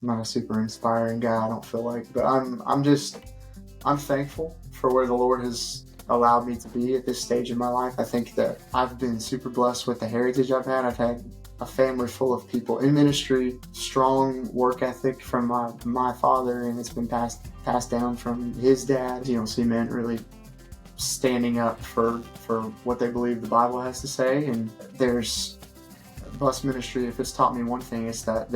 not a super inspiring guy, I don't feel like, but I'm thankful for where the Lord has allowed me to be at this stage in my life. I think that I've been super blessed with the heritage I've had. I've had a family full of people in ministry, strong work ethic from my father, and it's been passed down from his dad. You don't see men really standing up for what they believe the Bible has to say. And there's bus ministry, if it's taught me one thing, it's that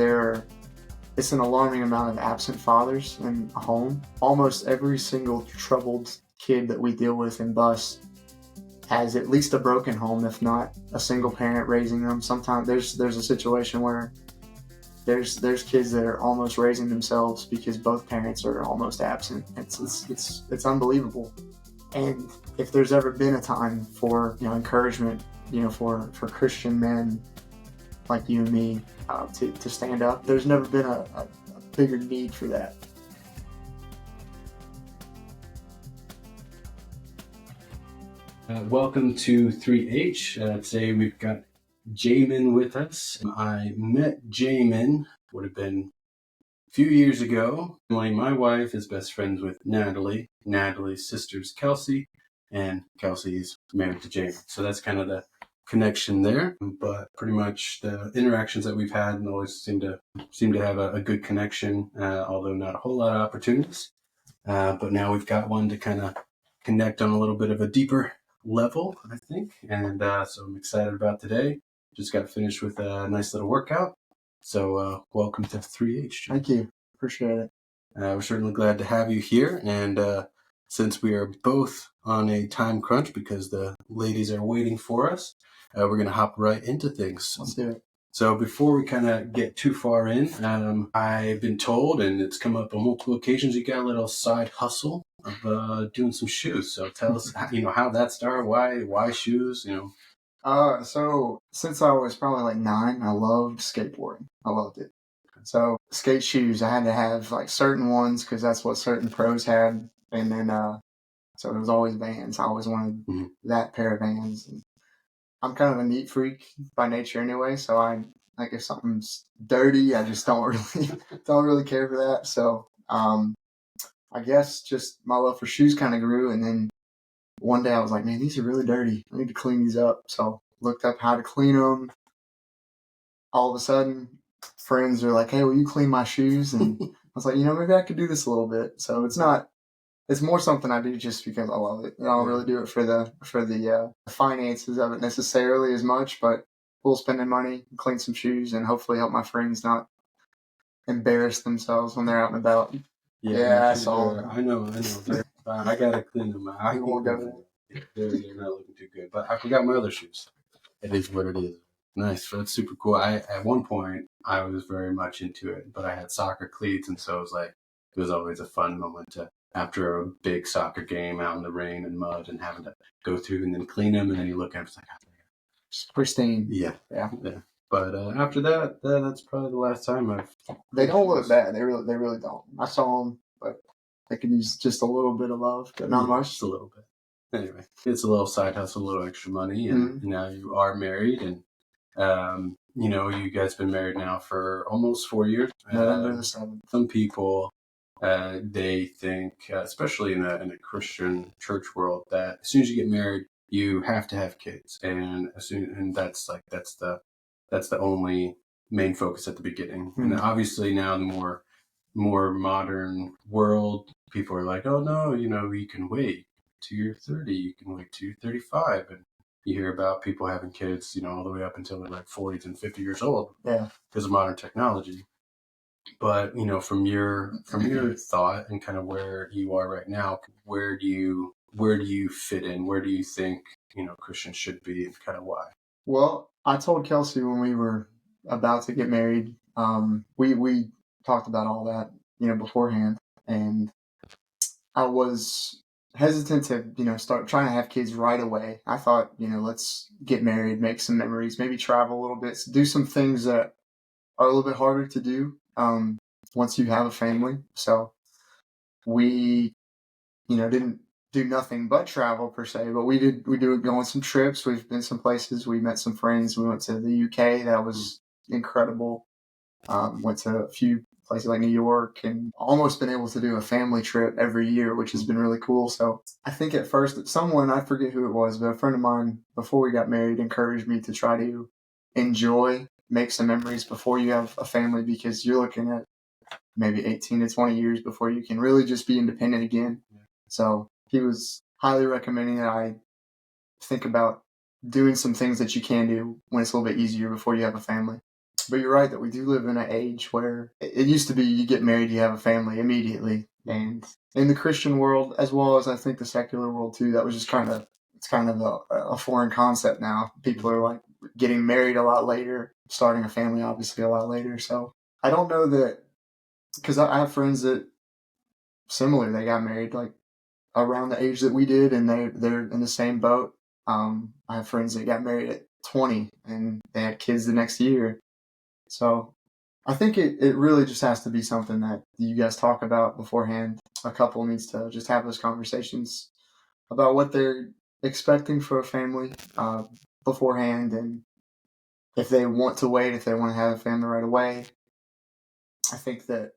it's an alarming amount of absent fathers in a home. Almost every single troubled kid that we deal with in bus has at least a broken home, if not a single parent raising them. Sometimes there's a situation where there's kids that are almost raising themselves because both parents are almost absent. It's unbelievable. And if there's ever been a time for encouragement, for Christian men like you and me to stand up, there's never been a bigger need for that. Welcome to 3H. Today we've got Jayman with us. I met Jayman, would have been a few years ago. My wife is best friends with Natalie. Natalie's sister's Kelsey, and Kelsey's married to Jayman. So that's kind of the connection there. But pretty much the interactions that we've had always seem to have a good connection, although not a whole lot of opportunities. But now we've got one to kind of connect on a little bit of a deeper level, I think. And so I'm excited about today. Just got finished with a nice little workout. So welcome to 3H. Thank you. Appreciate it. We're certainly glad to have you here. And since we are both on a time crunch because the ladies are waiting for us, we're going to hop right into things. Let's do it. So before we kind of get too far in, I've been told, and it's come up on multiple occasions, you got a little side hustle of doing some shoes. So tell us, how that started. Why shoes? So since I was probably like 9, I loved skateboarding. I loved it. So skate shoes, I had to have like certain ones because that's what certain pros had, and then so it was always Vans. I always wanted that pair of Vans. And I'm kind of a neat freak by nature anyway, so I like if something's dirty, I just don't really care for that. So I guess just my love for shoes kind of grew, and then one day I was like, man, these are really dirty. I need to clean these up. So looked up how to clean them. All of a sudden, friends are like, hey, will you clean my shoes? And I was like, maybe I could do this a little bit. So it's more something I do just because I love it. I don't really do it for the finances of it necessarily as much, but we'll spend money, clean some shoes, and hopefully help my friends not embarrass themselves when they're out and about. Yeah, I know. I gotta clean them. I won't go there. They're not looking too good. But I forgot my other shoes. It is what it is. Nice. So that's super cool. At one point I was very much into it, but I had soccer cleats, and so it was always a fun moment to, after a big soccer game out in the rain and mud and having to go through and then clean them, and then you look at it, it's like, it's pristine. Yeah. But after that, that's probably the last time They don't look bad. They really don't. I saw them, but they could use just a little bit of love, but not much. Just a little bit. Anyway, it's a little side hustle, a little extra money, and now you are married, and you guys been married now for almost 4 years. November the 7th. Some people, they think, especially in a Christian church world, that as soon as you get married, you have to have kids, and that's the only main focus at the beginning. And obviously now the more modern world, people are like, oh no, you can wait till you're 30, you can wait till you're 35, and you hear about people having kids, all the way up until they're like 40s and 50 years old, because of modern technology. But from your thought and kind of where you are right now, where do you fit in? Where do you think Christians should be, and kind of why? Well, I told Kelsey when we were about to get married, we talked about all that beforehand, and I was hesitant to start trying to have kids right away. I thought let's get married, make some memories, maybe travel a little bit, do some things that are a little bit harder to do once you have a family. So we didn't do nothing but travel per se, but we do go on some trips. We've been some places. We met some friends. We went to the UK. That was incredible. Went to a few places like New York, and almost been able to do a family trip every year, which has been really cool. So I think at first someone, I forget who it was, but a friend of mine before we got married encouraged me to try to make some memories before you have a family, because you're looking at maybe 18 to 20 years before you can really just be independent again. So he was highly recommending that I think about doing some things that you can do when it's a little bit easier before you have a family. But you're right that we do live in an age where it used to be you get married, you have a family immediately. And in the Christian world, as well as I think the secular world too, that was just it's kind of a foreign concept now. People are like getting married a lot later, starting a family obviously a lot later. So I don't know that, because I have friends that similar, they got married like around the age that we did, and they're in the same boat. I have friends that got married at 20 and they had kids the next year. So I think it really just has to be something that you guys talk about beforehand. A couple needs to just have those conversations about what they're expecting for a family beforehand, and if they want to wait, if they want to have a family right away. I think that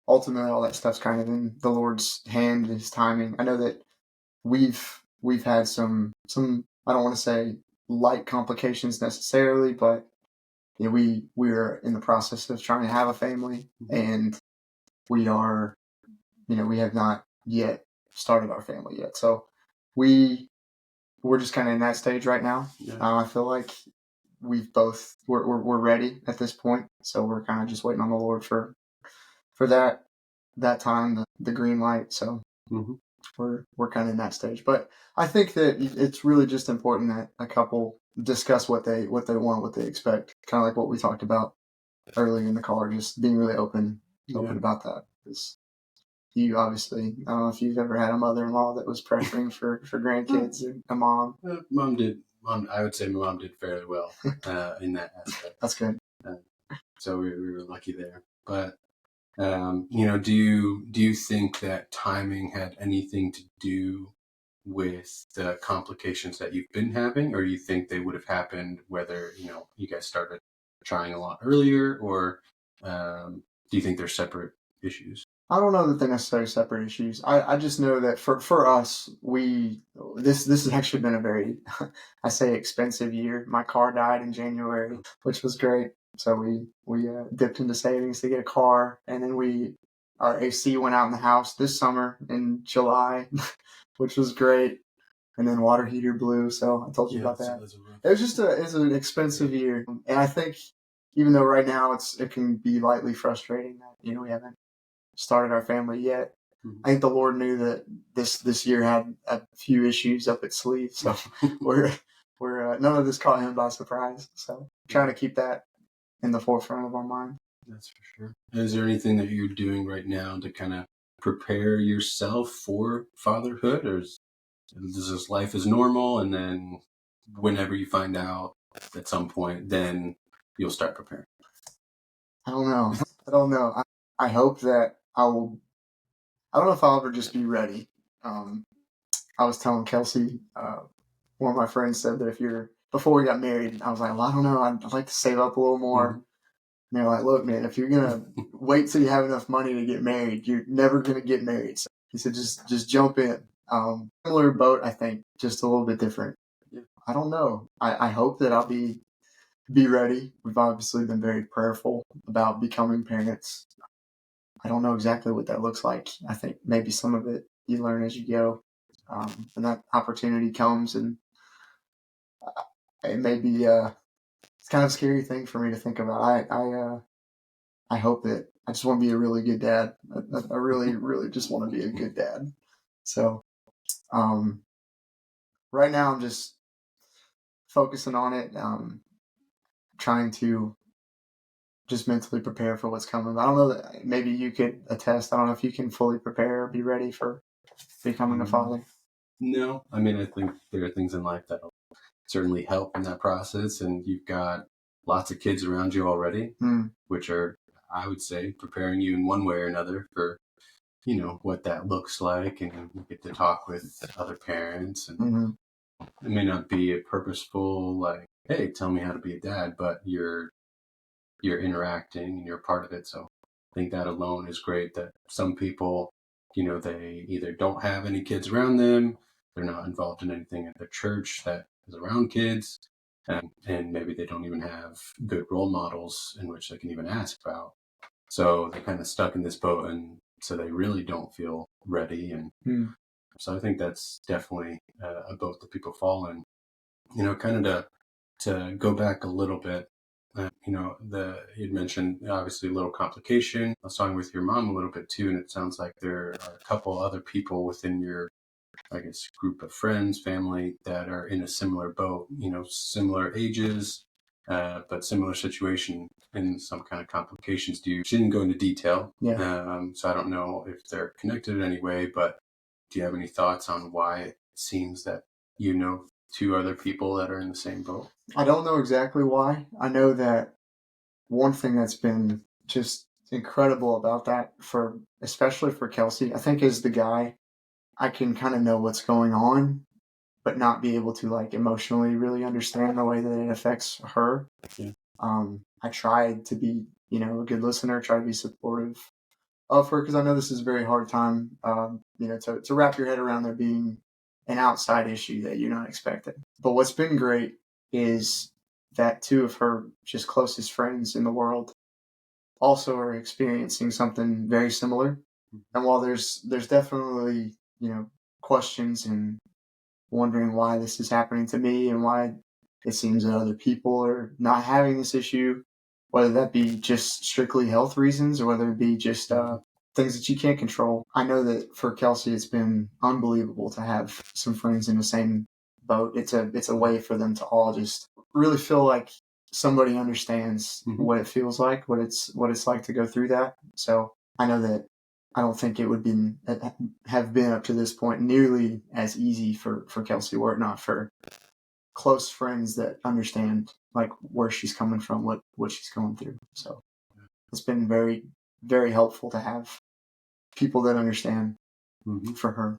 ultimately all that stuff's kind of in the Lord's hand and His timing. I know that we've had some I don't want to say light complications necessarily, but we're in the process of trying to have a family, and we are we have not yet started our family yet. So we're just kind of in that stage right now. Yeah. I feel like we're ready at this point, so we're kind of just waiting on the Lord for that time, the green light. So we're kind of in that stage. But I think that it's really just important that a couple discuss what they want, what they expect, kind of like what we talked about earlier in the call, just being really open about that. Because you obviously, I don't know if you've ever had a mother-in-law that was pressuring for grandkids, or a mom. Mom did. I would say my mom did fairly well in that aspect. That's good. So we were lucky there. But do you think that timing had anything to do with the complications that you've been having, or do you think they would have happened whether you guys started trying a lot earlier, or do you think they're separate issues? I don't know that they're necessarily separate issues. I just know that for us, this has actually been a very, I say, expensive year. My car died in January, which was great. So we dipped into savings to get a car, and then our AC went out in the house this summer in July, which was great. And then water heater blew. So I told you about that. It was just it's an expensive year, and I think even though right now it can be lightly frustrating that we haven't started our family yet. I think the Lord knew that this year had a few issues up its sleeve, so we're none of this caught Him by surprise. So trying to keep that in the forefront of our mind. That's for sure. Is there anything that you're doing right now to kind of prepare yourself for fatherhood, or is this life as normal, and then whenever you find out at some point, then you'll start preparing? I don't know. I hope that I will. I don't know if I'll ever just be ready. I was telling Kelsey, one of my friends said that before we got married, I was like, well, I don't know. I'd like to save up a little more. And they're like, look, man, if you're going to wait till you have enough money to get married, you're never going to get married. So he said, just jump in. Similar boat, I think, just a little bit different. I don't know. I hope that I'll be ready. We've obviously been very prayerful about becoming parents. I don't know exactly what that looks like. I think maybe some of it you learn as you go. And that opportunity comes, and it may be it's kind of a scary thing for me to think about. I hope that I just want to be a really good dad. I really, really just want to be a good dad. So right now I'm just focusing on it, trying to just mentally prepare for what's coming. I don't know that maybe you could attest. I don't know if you can fully prepare or be ready for becoming a father. No, I mean, I think there are things in life that'll certainly help in that process, and you've got lots of kids around you already, which are, I would say, preparing you in one way or another for what that looks like, and you get to talk with other parents, and it may not be a purposeful like, hey, tell me how to be a dad, but you're interacting and you're a part of it. So think that alone is great. That some people, they either don't have any kids around them, they're not involved in anything at their church that is around kids, and maybe they don't even have good role models in which they can even ask about. So they're kind of stuck in this boat, and so they really don't feel ready. And so I think that's definitely a boat that people fall in. Kind of to go back a little bit. You'd mentioned obviously a little complication. I was talking with your mom a little bit too, and it sounds like there are a couple other people within your, I guess, group of friends, family that are in a similar boat. Similar ages, but similar situation and some kind of complications. She didn't go into detail, so I don't know if they're connected in any way. But do you have any thoughts on why it seems that two other people that are in the same boat? I don't know exactly why. I know that one thing that's been just incredible about that, especially for Kelsey, I think as the guy, I can kind of know what's going on, but not be able to like emotionally really understand the way that it affects her. Yeah. I tried to be, a good listener, try to be supportive of her because I know this is a very hard time, to wrap your head around there being an outside issue that you're not expecting. But what's been great is that two of her just closest friends in the world also are experiencing something very similar. And while there's definitely, questions and wondering why this is happening to me and why it seems that other people are not having this issue, whether that be just strictly health reasons or whether it be just things that you can't control. I know that for Kelsey, it's been unbelievable to have some friends in the same boat. It's a way for them to all just really feel like somebody understands what it feels like, what it's like to go through that. So I know that I don't think it would have been up to this point nearly as easy for Kelsey were it not for close friends that understand like where she's coming from, what she's going through. So it's been very, very helpful to have people that understand for her.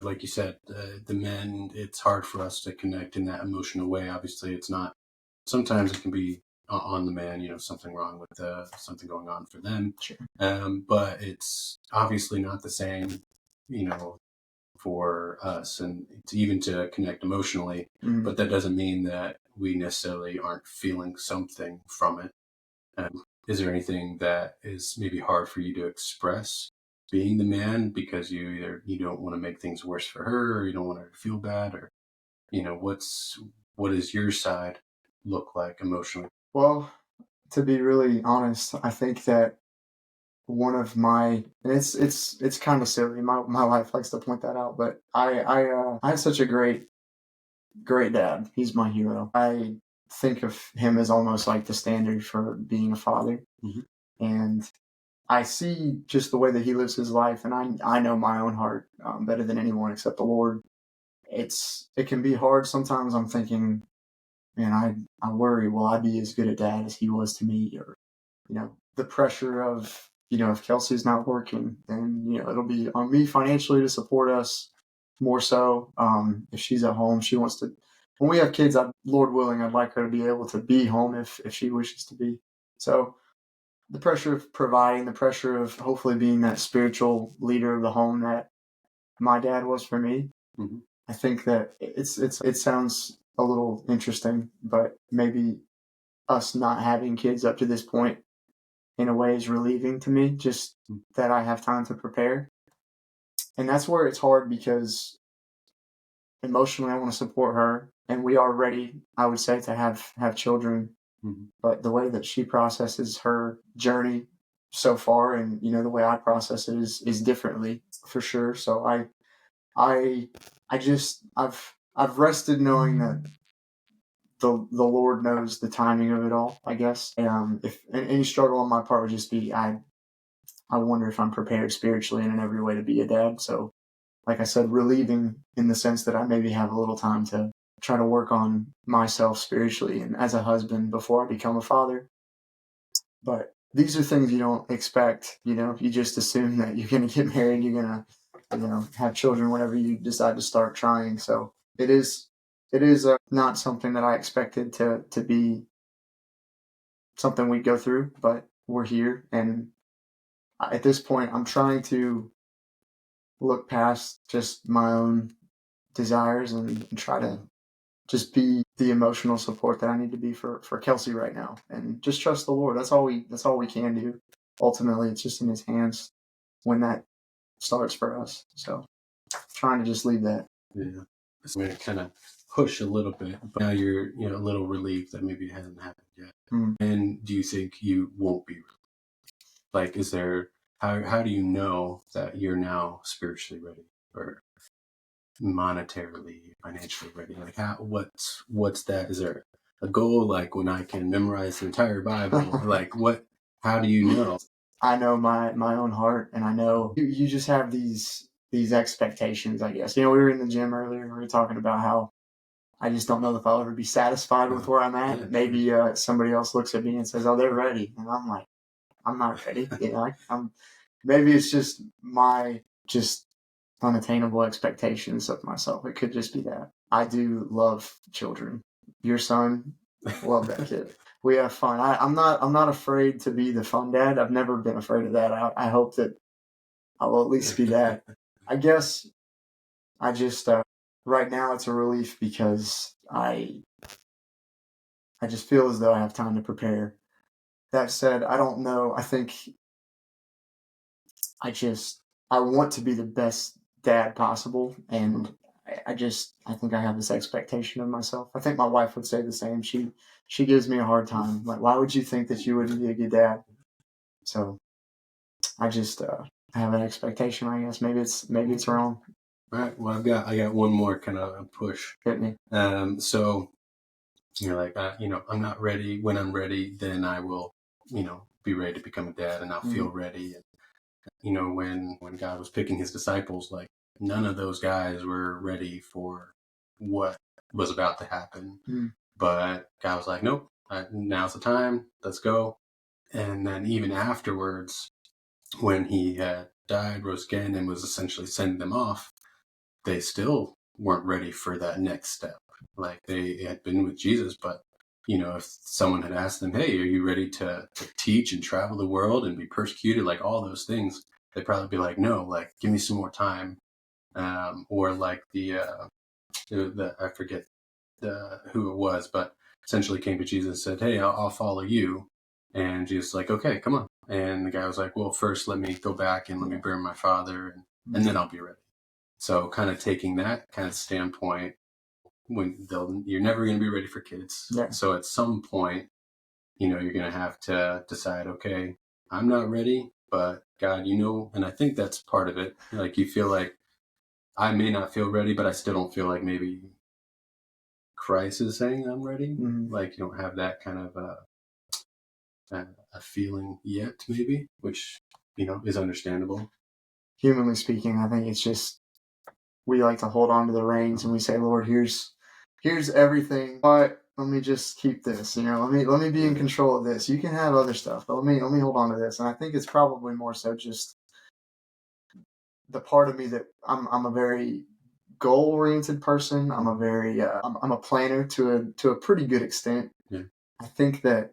Like you said, the men, it's hard for us to connect in that emotional way. Obviously, it's not. Sometimes it can be on the man, something wrong with something going on for them. Sure. But it's obviously not the same, for us, and even to connect emotionally. But that doesn't mean that we necessarily aren't feeling something from it. Is there anything that is maybe hard for you to express being the man because you don't want to make things worse for her, or you don't want her to feel bad, or what does your side look like emotionally? Well, to be really honest, I think that one of my and it's kind of silly. My wife likes to point that out, but I have such a great dad. He's my hero. I think of him as almost like the standard for being a father, and I see just the way that he lives his life, and I know my own heart better than anyone except the Lord. It can be hard sometimes. I'm thinking, man, I worry, will I be as good a dad as he was to me? Or, the pressure of, if Kelsey's not working, then, it'll be on me financially to support us more so. If she's at home, when we have kids, Lord willing, I'd like her to be able to be home if she wishes to be. So the pressure of providing, the pressure of hopefully being that spiritual leader of the home that my dad was for me. I think that it sounds a little interesting, but maybe us not having kids up to this point in a way is relieving to me, just that I have time to prepare. And that's where it's hard because emotionally I want to support her and we are ready, I would say, to have children. But the way that she processes her journey so far and, the way I process it is differently for sure. So I've rested knowing that the Lord knows the timing of it all, I guess. If any struggle on my part would just be, I wonder if I'm prepared spiritually and in every way to be a dad. So, like I said, relieving in the sense that I maybe have a little time to try to work on myself spiritually and as a husband before I become a father. But these are things you don't expect. You just assume that you're going to get married, you're going to, have children whenever you decide to start trying. So it is not something that I expected to be something we'd go through, but we're here and at this point, I'm trying to look past just my own desires and try to just be the emotional support that I need to be for Kelsey right now, and just trust the Lord. That's all we can do. Ultimately, it's just in His hands when that starts for us. So trying to just leave that. Yeah. So I'm going to kind of push a little bit, but now you're a little relieved that maybe it hasn't happened yet. Mm. And do you think you won't be? Like, is there how do you know that you're now spiritually ready or monetarily, financially ready? Like, what's that? Is there a goal? Like, when I can memorize the entire Bible, like what? How do you know? I know my own heart, and I know you just have these expectations. I guess we were in the gym earlier. We were talking about how I just don't know if I'll ever be satisfied with where I'm at. Yeah, Maybe somebody else looks at me and says, "Oh, they're ready," and I'm like, "I'm not ready." I'm maybe it's just my just unattainable expectations of myself. It could just be that. I do love children. Your son, love that kid. We have fun. I'm not afraid to be the fun dad. I've never been afraid of that. I hope that I will at least be that. I guess I just right now it's a relief because I just feel as though I have time to prepare. That said, I don't know. I think I want to be the best dad possible, and I think I have this expectation of myself. I think my wife would say the same. She gives me a hard time. Like, why would you think that you wouldn't be a good dad? So I just have an expectation. I guess maybe it's wrong. All right. Well, I got one more kind of push. Hit me. So you're like, I'm not ready. When I'm ready, then I will, be ready to become a dad, and I'll feel ready. And when God was picking His disciples, like none of those guys were ready for what was about to happen. But God was like, nope, now's the time. Let's go. And then even afterwards, when He had died, rose again, and was essentially sending them off, they still weren't ready for that next step. Like they had been with Jesus, but if someone had asked them, "Hey, are you ready to teach and travel the world and be persecuted, like all those things?" They'd probably be like, "No, like give me some more time." Or like the I forget who it was, but essentially came to Jesus and said, "Hey, I'll follow you." And Jesus was like, "Okay, come on." And the guy was like, "Well, first let me go back and let me bury my father, and then I'll be ready." So kind of taking that kind of standpoint, you're never going to be ready for kids. Yeah. So at some point, you're going to have to decide, okay, I'm not ready, but God, and I think that's part of it. Like you feel like I may not feel ready, but I still don't feel like maybe Christ is saying I'm ready. Like you don't have that kind of a feeling yet, maybe, which, is understandable. Humanly speaking, I think it's just we like to hold on to the reins and we say, Lord, here's everything, but let me just keep this. Let me be in control of this. You can have other stuff, but let me hold on to this. And I think it's probably more so just the part of me that I'm a very goal oriented person. I'm a very I'm a planner to a pretty good extent. Yeah. I think that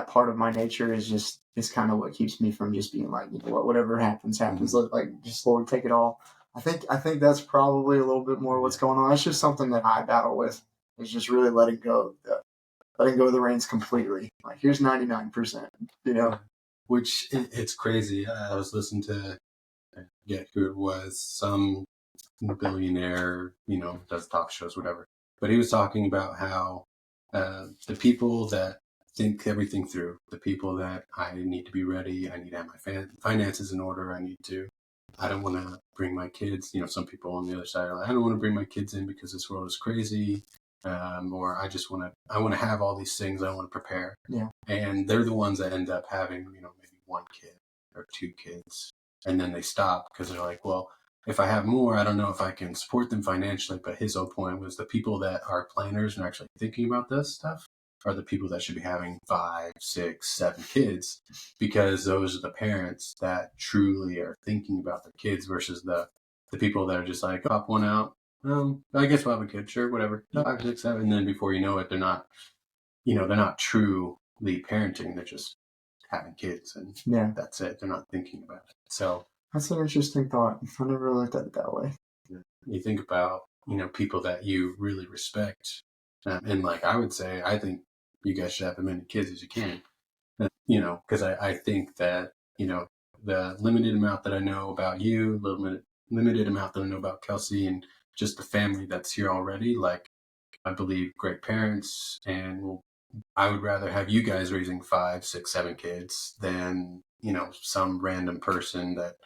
part of my nature is kind of what keeps me from just being like, whatever happens. Like, just Lord, take it all. I think that's probably a little bit more what's going on. It's just something that I battle with. It's just really letting go of the reins completely. Like, here's 99%. Which it's crazy. I was listening to, I forget who it was, some billionaire, does talk shows, whatever. But he was talking about how the people that think everything through, the people that I need to be ready, I need to have my finances in order, I don't want to bring my kids, some people on the other side are like, I don't want to bring my kids in because this world is crazy. Or I want to have all these things. I want to prepare. Yeah. And they're the ones that end up having, maybe one kid or two kids. And then they stop because they're like, well, if I have more, I don't know if I can support them financially. But his whole point was the people that are planners and are actually thinking about this stuff are the people that should be having 5, 6, 7 kids, because those are the parents that truly are thinking about their kids versus the people that are just like, pop one out. I guess we'll have a kid, sure, whatever. 5, 6, 7, and then before you know it, they're not truly parenting. They're just having kids and Yeah. that's it. They're not thinking about it. So That's an interesting thought. I never really looked at it that way. you think about, people that you really respect. And like I would say, I think you guys should have as many kids as you can. Because I think that, the limited amount that I know about you, limited amount that I know about Kelsey and just the family that's here already, like I believe great parents, and I would rather have you guys raising 5, 6, 7 kids than, some random person that,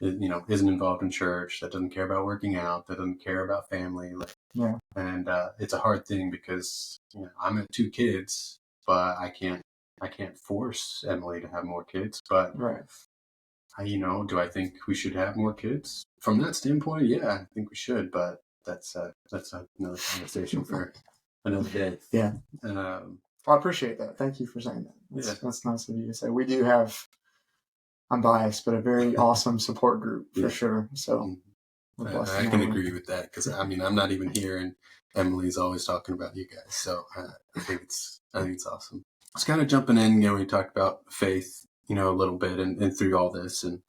isn't involved in church, that doesn't care about working out, that doesn't care about family. Like, Yeah. and it's a hard thing because, I'm at 2 kids, but I can't force Emily to have more kids. But Right. do I think we should have more kids? From that standpoint, yeah, I think we should. But that's another conversation for another day. Yeah. Um, I appreciate that. Thank you for saying that. That's nice of you to say. We do have, I'm biased, but a very awesome support group for sure. So we're blessed. I can agree with that because I'm not even here, and Emily's always talking about you guys. So I think it's awesome. I was kind of jumping in, we talked about faith, a little bit, and through all this, and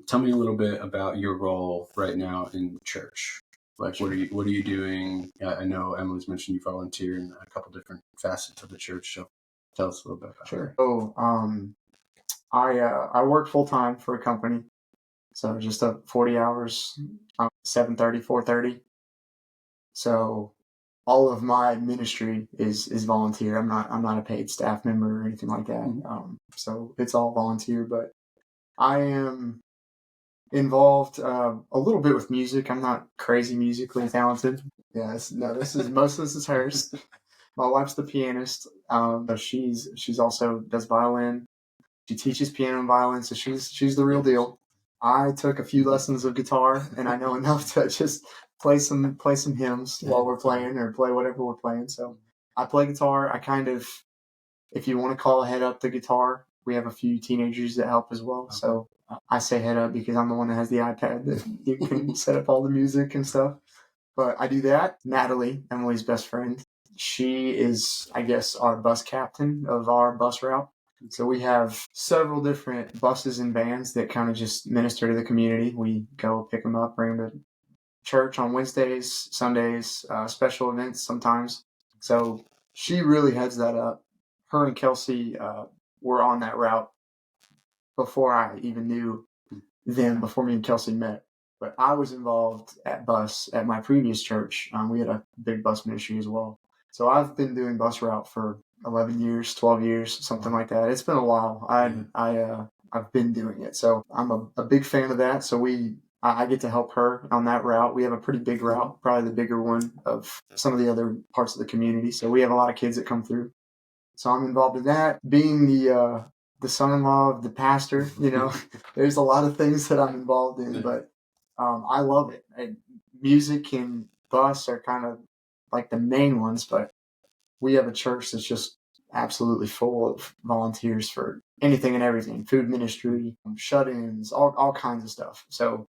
tell me a little bit about your role right now in church. Like, what are you doing? I know Emily's mentioned you volunteer in a couple different facets of the church. So tell us a little bit about Sure. Oh, I work full time for a company, so just 40 hours, 7:30, 4:30. So all of my ministry is volunteer. I'm not a paid staff member or anything like that. So it's all volunteer, but I am involved a little bit with music. I'm not crazy musically talented. Yes, no, this is most of this is hers. My wife's the pianist. But she's also does violin. She teaches piano and violin, so she's the real deal. I took a few lessons of guitar, and I know enough to just play some hymns while we're playing or play whatever we're playing. So I play guitar. I kind of, if you want to call head up the guitar, we have a few teenagers that help as well. So I say head up because I'm the one that has the iPad that you can set up all the music and stuff. But I do that. Natalie, Emily's best friend, she is, I guess, our bus captain of our bus route. So we have several different buses and vans that kind of just minister to the community. We go pick them up, bring them to church on Wednesdays, Sundays, special events sometimes. So she really heads that up. Her and Kelsey were on that route before I even knew them, before me and Kelsey met. But I was involved at my previous church. We had a big bus ministry as well. So I've been doing bus route for 11 years, 12 years, something like that. It's been a while. I've been doing it. So I'm a big fan of that. So I get to help her on that route. We have a pretty big route, probably the bigger one of some of the other parts of the community. So we have a lot of kids that come through. So I'm involved in that. Being the son-in-law of the pastor, there's a lot of things that I'm involved in, but I love it. Music and bus are kind of like the main ones, but we have a church that's just absolutely full of volunteers for anything and everything, food ministry, shut-ins, all kinds of stuff. So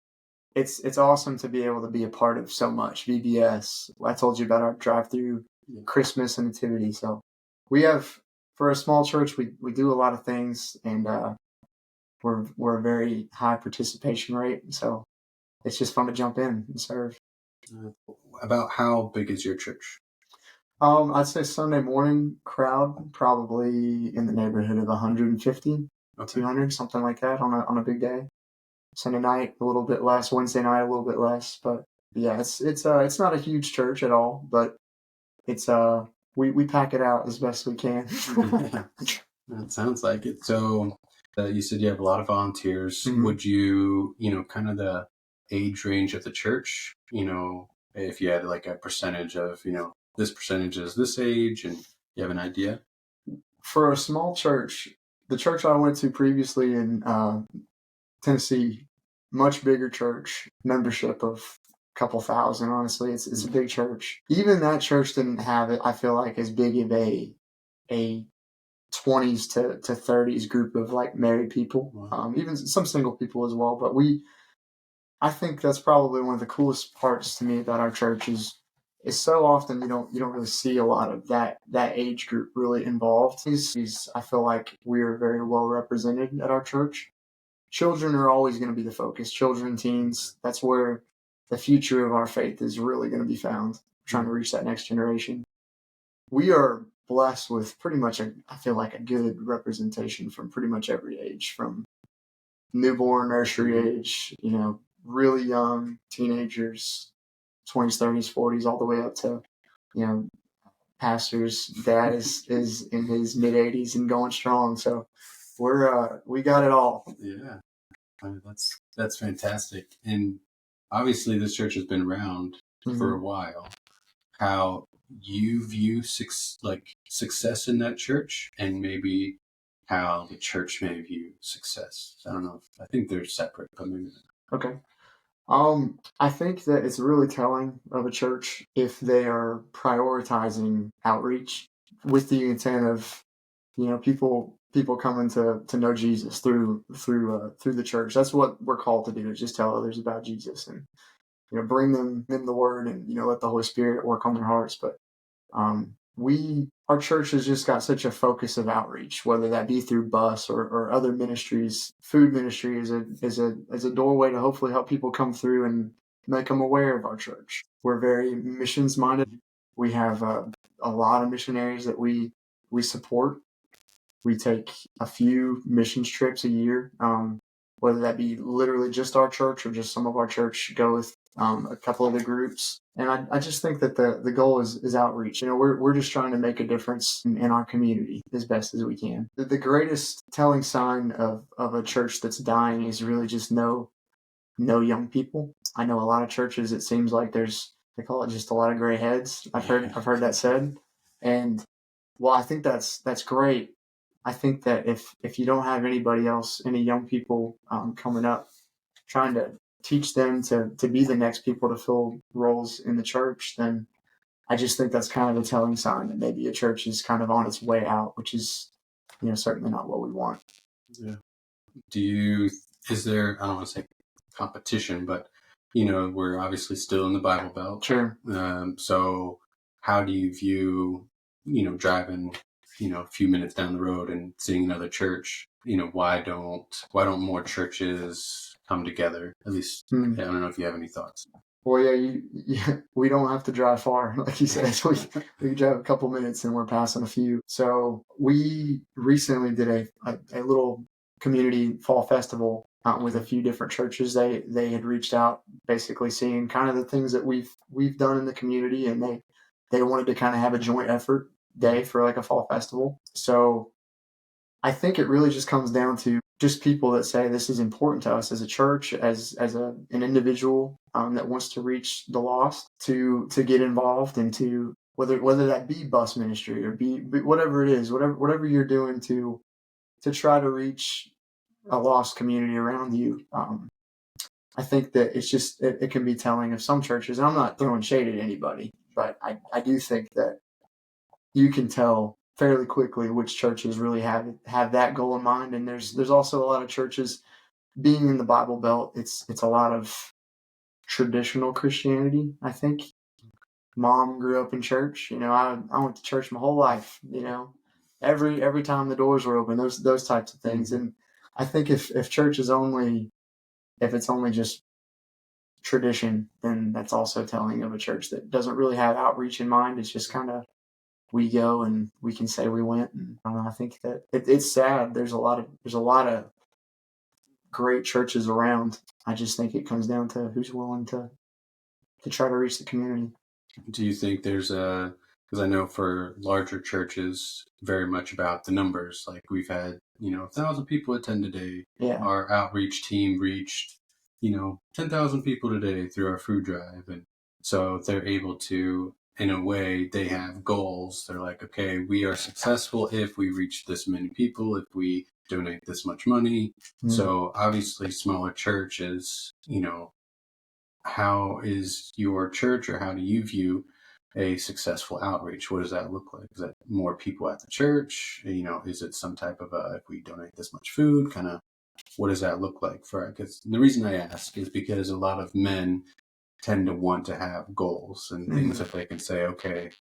it's awesome to be able to be a part of so much. VBS, I told you about our drive-through, Christmas and nativity. So we have, for a small church, we do a lot of things, and we're a very high participation rate. So it's just fun to jump in and serve. About how big is your church? I'd say Sunday morning crowd probably in the neighborhood of 150, 200, something like that on a big day. Sunday night a little bit less, Wednesday night a little bit less, but yeah, it's not a huge church at all, but it's we pack it out as best we can. That sounds like it. So you said you have a lot of volunteers. Mm-hmm. Would you, kind of the age range of the church, if you had like a percentage of, this percentage is this age, and you have an idea? For a small church, the church I went to previously in Tennessee, much bigger church, membership of a couple thousand, honestly. It's a big church. Even that church didn't have it, I feel like, as big of a 20s to 30s group of like married people, even some single people as well. But I think that's probably one of the coolest parts to me about our church is it's so often you don't really see a lot of that age group really involved. I feel like we're very well represented at our church. Children are always going to be the focus. Children, teens, that's where the future of our faith is really going to be found. Trying to reach that next generation. We are blessed with pretty much I feel like a good representation from pretty much every age, from newborn, nursery age, really young teenagers, 20s, 30s, 40s, all the way up to, you know, pastor's dad is in his mid 80s and going strong. So we got it all. Yeah, I mean, that's fantastic. And obviously, this church has been around for a while. How you view success in that church, and maybe how the church may view success. I don't know. I think they're separate, but maybe. Okay. I think that it's really telling of a church if they are prioritizing outreach with the intent of, people coming to know Jesus through the church. That's what we're called to do, is just tell others about Jesus and, bring them in the word and, let the Holy Spirit work on their hearts. But our church has just got such a focus of outreach, whether that be through bus or other ministries. Food ministry is a doorway to hopefully help people come through and make them aware of our church. We're very missions minded. We have a lot of missionaries that we support. We take a few missions trips a year, whether that be literally just our church or just some of our church go with a couple of the groups. And I just think that the goal is outreach. We're just trying to make a difference in our community as best as we can. The greatest telling sign of a church that's dying is really just no young people. I know a lot of churches, it seems like they call it just a lot of gray heads. I've heard that said. And well, I think that's great. I think that if you don't have anybody else, any young people coming up, trying to teach them to be the next people to fill roles in the church, then I just think that's kind of a telling sign that maybe a church is kind of on its way out, which is, certainly not what we want. Yeah. Is there, I don't want to say competition, but, we're obviously still in the Bible Belt. Sure. So how do you view, driving, a few minutes down the road and seeing another church? Why don't more churches come together? At least, I don't know if you have any thoughts. Well, we don't have to drive far, like you said. We drive a couple minutes and we're passing a few. So we recently did a little community fall festival with a few different churches. They had reached out, basically seeing kind of the things that we've done in the community, and they wanted to kind of have a joint effort day for like a fall festival. So I think it really just comes down to just people that say this is important to us as a church, as an individual that wants to reach the lost, to get involved, and to whether that be bus ministry or be whatever it is, whatever you're doing to try to reach a lost community around you. I think that it's just it can be telling of some churches. And I'm not throwing shade at anybody, but I do think that you can tell fairly quickly which churches really have that goal in mind. And there's also a lot of churches, being in the Bible Belt, it's a lot of traditional Christianity. I think mom grew up in church. I went to church my whole life. Every time the doors were open, those types of things. And I think if church is if it's only just tradition, then that's also telling of a church that doesn't really have outreach in mind. It's just kind of, we go and we can say we went. And I think that it's sad. There's a lot of great churches around. I just think it comes down to who's willing to try to reach the community. Do you think there's because I know for larger churches, very much about the numbers. Like we've had, 1,000 people attend today. Yeah. Our outreach team reached, 10,000 people today through our food drive. And so they're able to, in a way, they have goals. They're like, okay, we are successful if we reach this many people, if we donate this much money. So obviously smaller churches, how is your church, or how do you view a successful outreach? What does that look like? Is that more people at the church? Is it some type of if we donate this much food, kind of what does that look like for? Because the reason I ask is because a lot of men tend to want to have goals and things that they can say, okay,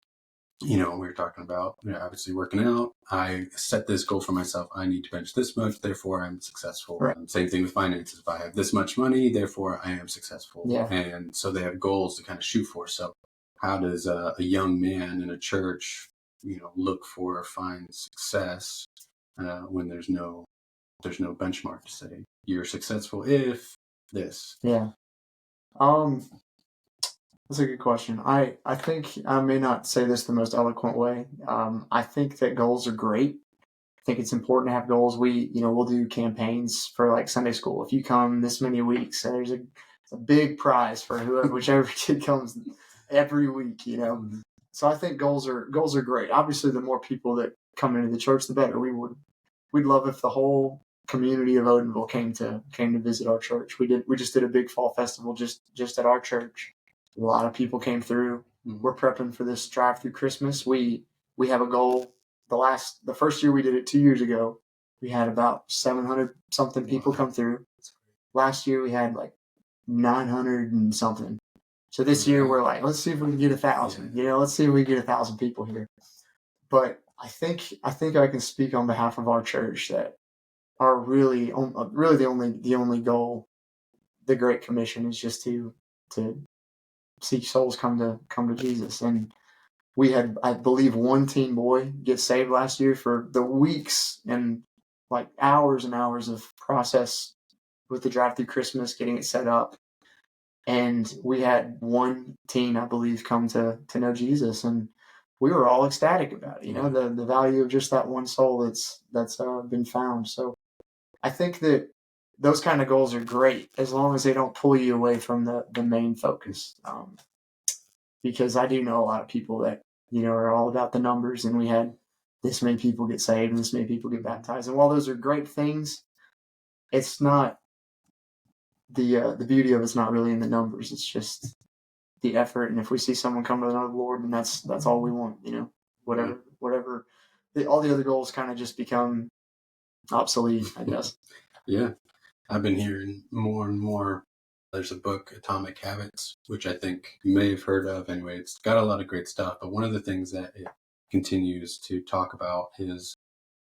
we were talking about, obviously working out. I set this goal for myself. I need to bench this much, therefore I'm successful. Right. Same thing with finances. If I have this much money, therefore I am successful. Yeah. And so they have goals to kind of shoot for. So how does a young man in a church, look for or find success when there's no benchmark to say you're successful if this? Yeah. That's a good question. I think I may not say this the most eloquent way. I think that goals are great. I think it's important to have goals. We'll do campaigns for like Sunday school. If you come this many weeks, there's a big prize for whichever kid comes every week. So I think goals are great. Obviously, the more people that come into the church, the better. We'd love if the whole community of Odenville came to visit our church. We just did a big fall festival just at our church. A lot of people came through. We're prepping for this drive through Christmas. We have a goal. The first year we did it 2 years ago, we had about 700 something people come through. Last year we had like 900 and something. So this year we're like, let's see if we can get 1,000. Let's see if we can get 1,000 people here. But I think I can speak on behalf of our church that our really the only goal, the Great Commission, is just to see souls come to Jesus. And we had, I believe, one teen boy get saved last year for the weeks and like hours and hours of process with the drive through Christmas, getting it set up. And we had one teen, I believe, come to know Jesus, and we were all ecstatic about it. The value of just that one soul that's been found. So I think that those kind of goals are great as long as they don't pull you away from the main focus. Because I do know a lot of people that, are all about the numbers, and we had this many people get saved and this many people get baptized. And while those are great things, it's not the beauty of it's not really in the numbers. It's just the effort. And if we see someone come to know the Lord, then that's all we want, whatever, all the other goals kind of just become obsolete, I guess. Yeah. I've been hearing more and more. There's a book, Atomic Habits, which I think you may have heard of. Anyway, it's got a lot of great stuff. But one of the things that it continues to talk about is,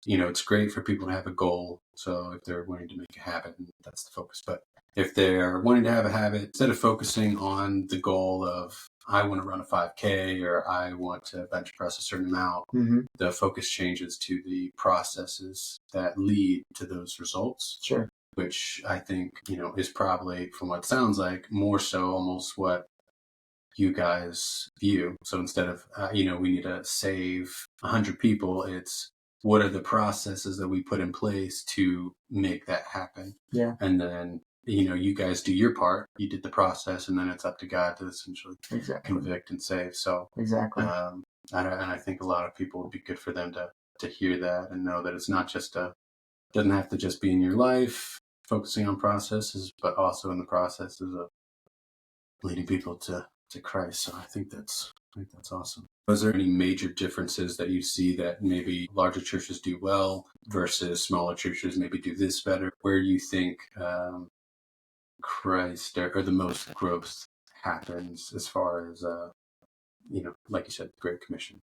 it's great for people to have a goal. So if they're wanting to make a habit, that's the focus. But if they're wanting to have a habit, instead of focusing on the goal of, I want to run a 5K or I want to bench press a certain amount, the focus changes to the processes that lead to those results. Sure. Which I think, is probably, from what it sounds like, more so almost what you guys view. So instead of, we need to save 100 people, it's what are the processes that we put in place to make that happen? Yeah. And then, you guys do your part. You did the process, and then it's up to God to essentially convict and save. So exactly. And I think a lot of people would be good for them to hear that and know that it's not just doesn't have to just be in your life, focusing on processes, but also in the processes of leading people to Christ. So I think that's awesome. Was there any major differences that you see that maybe larger churches do well versus smaller churches maybe do this better? Where do you think Christ or the most growth happens as far as, like you said, the Great Commission?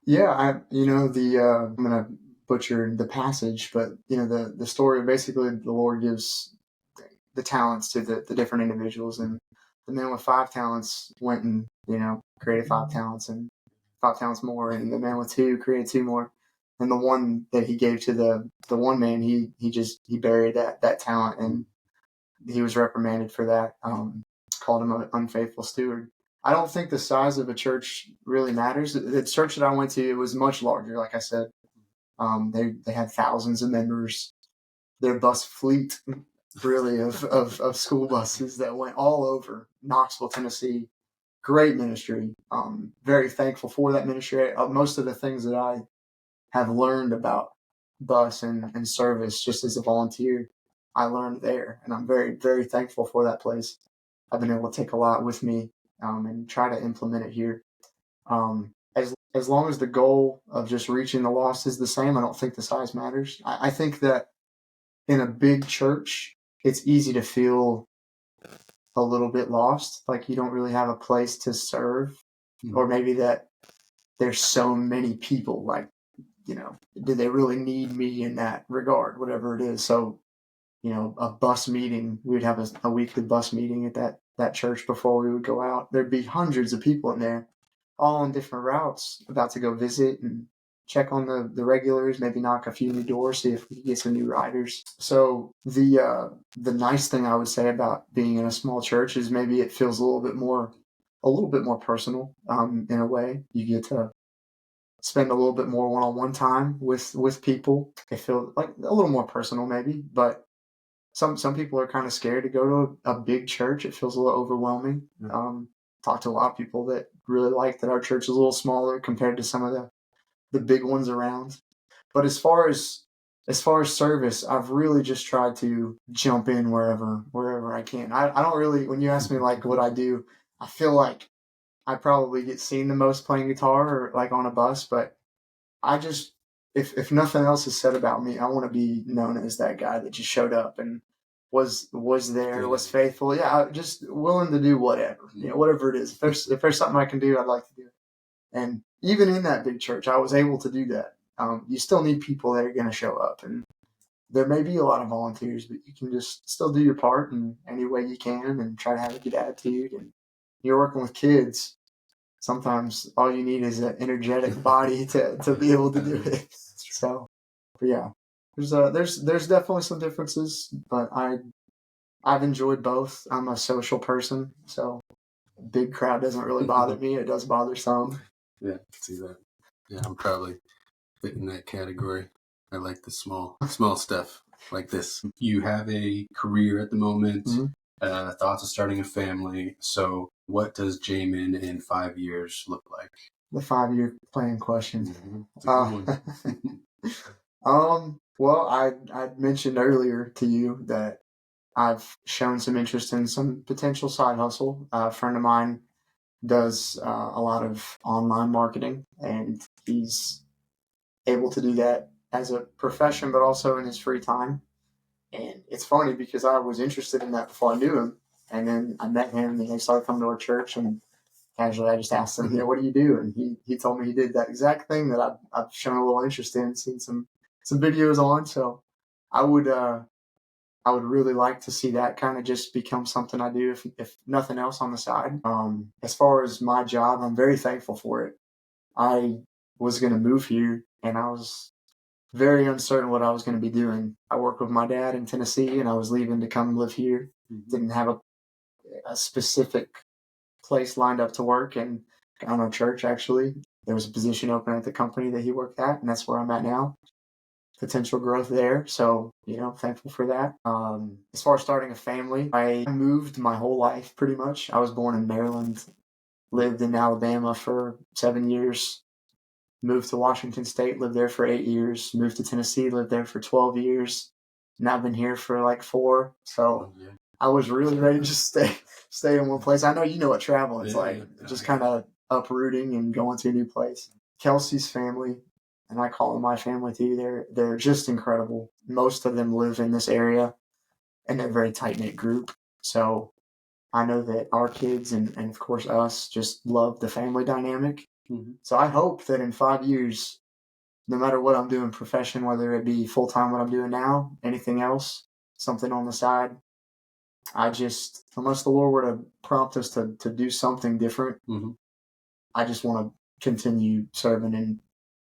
Yeah, I'm going to butcher the passage, but the story, basically the Lord gives the talents to the different individuals, and the man with 5 talents went and created 5 talents and 5 talents more, and the man with 2 created 2 more, and the one that he gave to the one man, he buried that talent, and he was reprimanded for that. Called him an unfaithful steward. I don't think the size of a church really matters. The church that I went to, it was much larger. Like I said, they had thousands of members. Their bus fleet, really, of school buses that went all over Knoxville, Tennessee. Great ministry. Very thankful for that ministry. Most of the things that I have learned about bus and service just as a volunteer, I learned there, and I'm very, very thankful for that place. I've been able to take a lot with me and try to implement it here. As long as the goal of just reaching the lost is the same, I don't think the size matters. I think that in a big church, it's easy to feel a little bit lost. Like you don't really have a place to serve, or maybe that there's so many people. Like, do they really need me in that regard? Whatever it is. So, a bus meeting. We'd have a weekly bus meeting at that church before we would go out. There'd be hundreds of people in there, all on different routes, about to go visit and check on the regulars, maybe knock a few new doors, see if we can get some new riders. So the nice thing I would say about being in a small church is maybe it feels a little bit more personal. In a way, you get to spend a little bit more one-on-one time with people. It feels like a little more personal, maybe, but some people are kind of scared to go to a big church. It feels a little overwhelming. Talked to a lot of people that really like that our church is a little smaller compared to some of the big ones around. But as far as service, I've really just tried to jump in wherever I can. I don't really, when you ask me like what I do, I feel like I probably get seen the most playing guitar or like on a bus, but I just, if nothing else is said about me, I want to be known as that guy that just showed up and was there, was faithful. Yeah, just willing to do whatever, whatever it is. If there's something I can do, I'd like to do it. And even in that big church, I was able to do that. You still need people that are going to show up, and there may be a lot of volunteers, but you can just still do your part in any way you can and try to have a good attitude. And you're working with kids. Sometimes all you need is an energetic body to be able to do it. So, but yeah, there's definitely some differences, but I've enjoyed both. I'm a social person, so big crowd doesn't really bother me. It does bother some. Yeah, I can see that. Yeah, I'm probably fit in that category. I like the small stuff like this. You have a career at the moment, thoughts of starting a family. So what does Jayman in 5 years look like? The 5-year plan question. It's a good one. Well, I mentioned earlier to you that I've shown some interest in some potential side hustle. A friend of mine does a lot of online marketing, and he's able to do that as a profession, but also in his free time. And it's funny because I was interested in that before I knew him, and then I met him, and he started coming to our church, and casually I just asked him, what do you do? And he told me he did that exact thing that I've shown a little interest in, seen some videos on. So I would really like to see that kind of just become something I do, if nothing else on the side. As far as my job, I'm very thankful for it. I was going to move here, and I was very uncertain what I was going to be doing. I worked with my dad in Tennessee, and I was leaving to come live here. Didn't have a specific place lined up to work, and on our church, actually, there was a position open at the company that he worked at, and that's where I'm at now. Potential growth there, so thankful for that. As far as starting a family, I moved my whole life pretty much. I was born in Maryland, lived in Alabama for 7 years, moved to Washington State, lived there for 8 years, moved to Tennessee, lived there for 12 years. Now I've been here for like 4, so I was really ready to just stay in one place. I know you know what travel is like, just kind of uprooting and going to a new place. Kelsey's family, and I call them my family too, they're just incredible. Most of them live in this area, and they're a very tight-knit group. So I know that our kids and of course us just love the family dynamic. So I hope that in 5 years, no matter what I'm doing profession, whether it be full-time what I'm doing now, anything else, something on the side, unless the Lord were to prompt us to do something different, I just want to continue serving in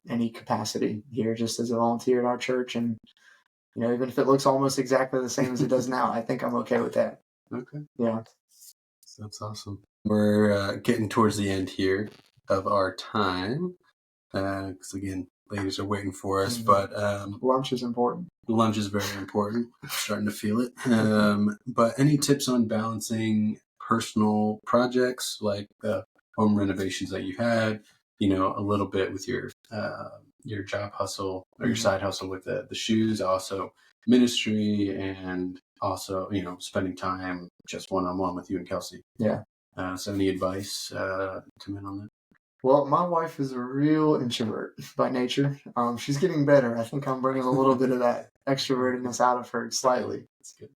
any capacity here, just as a volunteer at our church. And, even if it looks almost exactly the same as it does now, I think I'm okay with that. Okay. Yeah. That's awesome. We're getting towards the end here of our time. Because again, ladies are waiting for us, but lunch is important. Lunch is very important. I'm starting to feel it. But any tips on balancing personal projects like the home renovations that you had, a little bit with your job hustle or your side hustle with the shoes, also ministry, and also spending time just one-on-one with you and Kelsey. Yeah. So any advice come in on that? Well, my wife is a real introvert by nature. She's getting better. I think I'm bringing a little bit of that extrovertedness out of her slightly. That's good.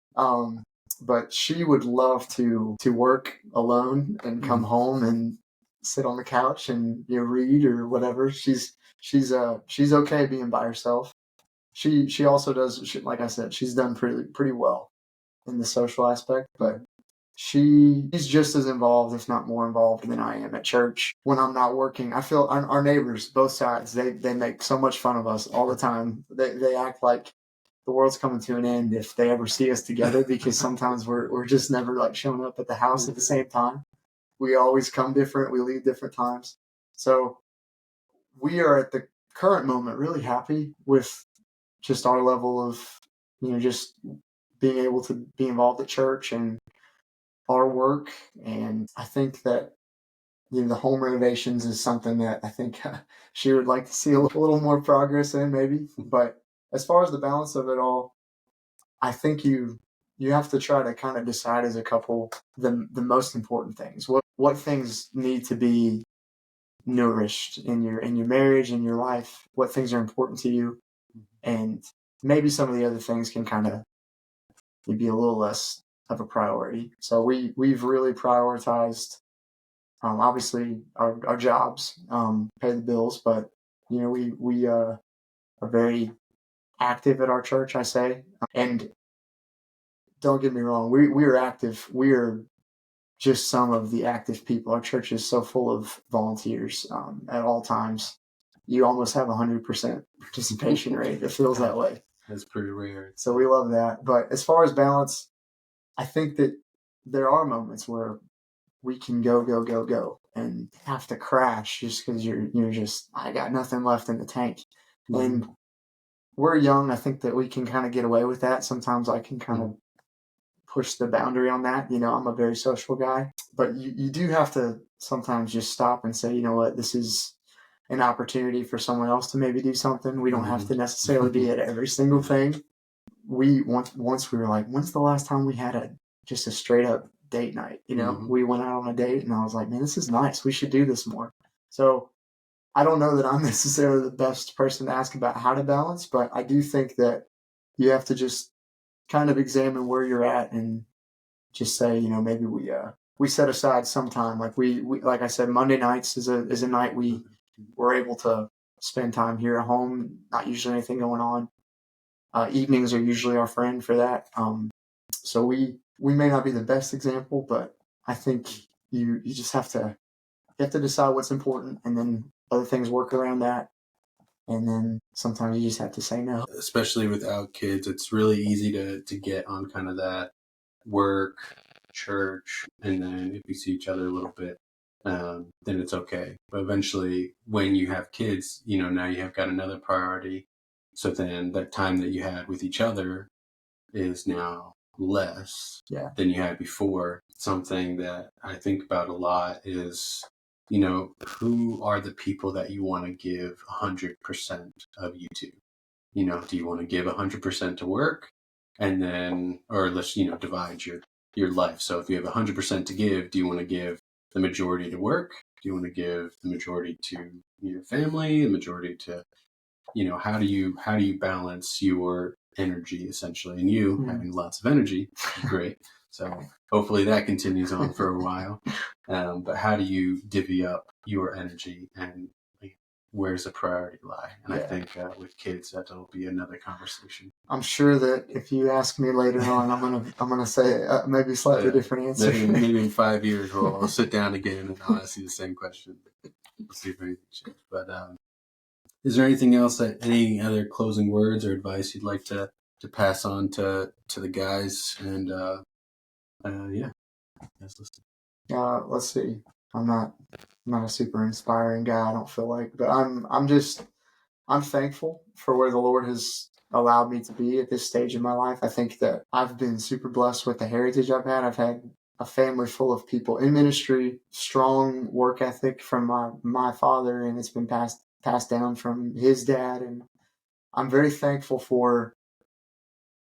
but she would love to work alone and come home and sit on the couch and read or whatever. She's okay being by herself. She also does, like I said, she's done pretty well in the social aspect, but she's just as involved, if not more involved, than I am at church when I'm not working. I feel our neighbors, both sides, they make so much fun of us all the time. They act like the world's coming to an end if they ever see us together, because sometimes we're just never like showing up at the house at the same time. We always come different. We leave different times. So we are at the current moment really happy with just our level of, just being able to be involved at church and our work. And I think that the home renovations is something that I think she would like to see a little more progress in, maybe. But as far as the balance of it all, I think you have to try to kind of decide as a couple the most important things. What things need to be nourished in your marriage, in your life? What things are important to you? And maybe some of the other things can kind of be a little less of a priority. So we've really prioritized, obviously our jobs, pay the bills, but we are very active at our church, I say. And don't get me wrong, we are active. We are just some of the active people. Our church is so full of volunteers, at all times. You almost have 100% participation rate. It feels that way. That's pretty rare. So we love that. But as far as balance, I think that there are moments where we can go and have to crash just because you're just, I got nothing left in the tank. And we're young. I think that we can kind of get away with that. Sometimes I can kind of push the boundary on that. I'm a very social guy, but you do have to sometimes just stop and say, you know what, this is an opportunity for someone else to maybe do something. We don't have to necessarily be at every single thing. We once we were like, when's the last time we had just a straight up date night? We went out on a date and I was like, man, this is nice. We should do this more. So I don't know that I'm necessarily the best person to ask about how to balance, but I do think that you have to just kind of examine where you're at and just say, maybe we set aside some time. Like we like I said, Monday nights is a night we're able to spend time here at home. Not usually anything going on. Evenings are usually our friend for that. So we may not be the best example, but I think you just have to decide what's important, and then other things work around that. And then sometimes you just have to say no. Especially without kids, it's really easy to get on kind of that work, church, and then if you see each other a little bit, then it's okay. But eventually, when you have kids, now you have got another priority. So then that time that you had with each other is now less than you had before. Something that I think about a lot is, who are the people that you want to give 100% of you to? Do you want to give 100% to work, and then, or let's, divide your life. So if you have 100% to give, do you want to give the majority to work? Do you want to give the majority to your family, the majority to, how do you balance your energy essentially? And you having lots of energy, great. So hopefully that continues on for a while. But how do you divvy up your energy, and where's the priority lie? And I think with kids, that'll be another conversation. I'm sure that if you ask me later on, I'm gonna say maybe a slightly different answer. Maybe in 5 years we'll sit down again and I'll ask you the same question. We'll see if anything changed. But is there anything else, any other closing words or advice you'd like to pass on to the guys? And let's listen. Let's see. I'm not a super inspiring guy, I don't feel like, but I'm thankful for where the Lord has allowed me to be at this stage in my life. I think that I've been super blessed with the heritage I've had. I've had a family full of people in ministry, strong work ethic from my father, and it's been passed down from his dad. And I'm very thankful for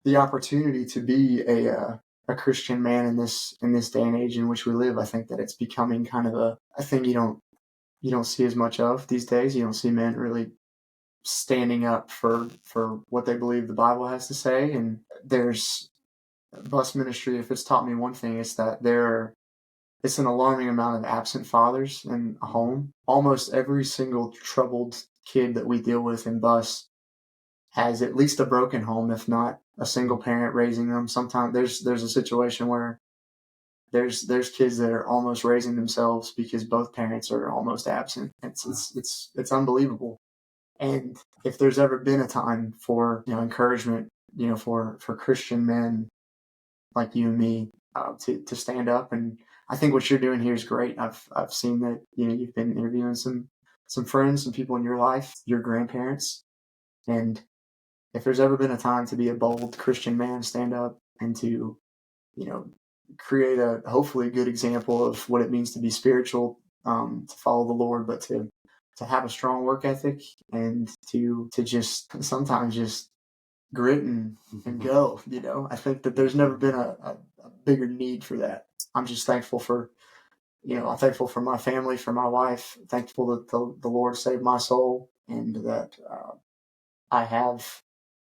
the opportunity to be a Christian man in this day and age in which we live. I think that it's becoming kind of a thing you don't see as much of these days. You don't see men really standing up for what they believe the Bible has to say. And there's bus ministry, if it's taught me one thing, it's that it's an alarming amount of absent fathers in a home. Almost every single troubled kid that we deal with in bus has at least a broken home, if not a single parent raising them. Sometimes there's a situation where there's kids that are almost raising themselves because both parents are almost absent. It's unbelievable. And if there's ever been a time for encouragement, for Christian men like you and me to stand up, and I think what you're doing here is great. I've seen that you've been interviewing some friends, some people in your life, your grandparents, and if there's ever been a time to be a bold Christian man, stand up and to you know create a hopefully good example of what it means to be spiritual, to follow the Lord, but to have a strong work ethic and to just sometimes just grit and go. I think that there's never been a bigger need for that. I'm just thankful for I'm thankful for my family, for my wife, thankful that the Lord saved my soul, and that I have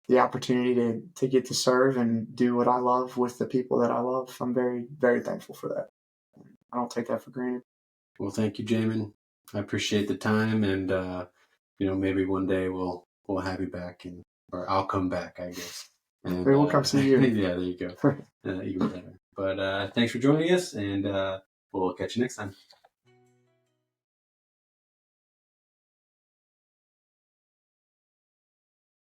the opportunity to get to serve and do what I love with the people that I love. I'm very, very thankful for that. I don't take that for granted. Well, thank you, Jayman. I appreciate the time, and maybe one day we'll have you back, or I'll come back, I guess. And Maybe we'll come see you. yeah, there you go. Even better. But thanks for joining us, and we'll catch you next time.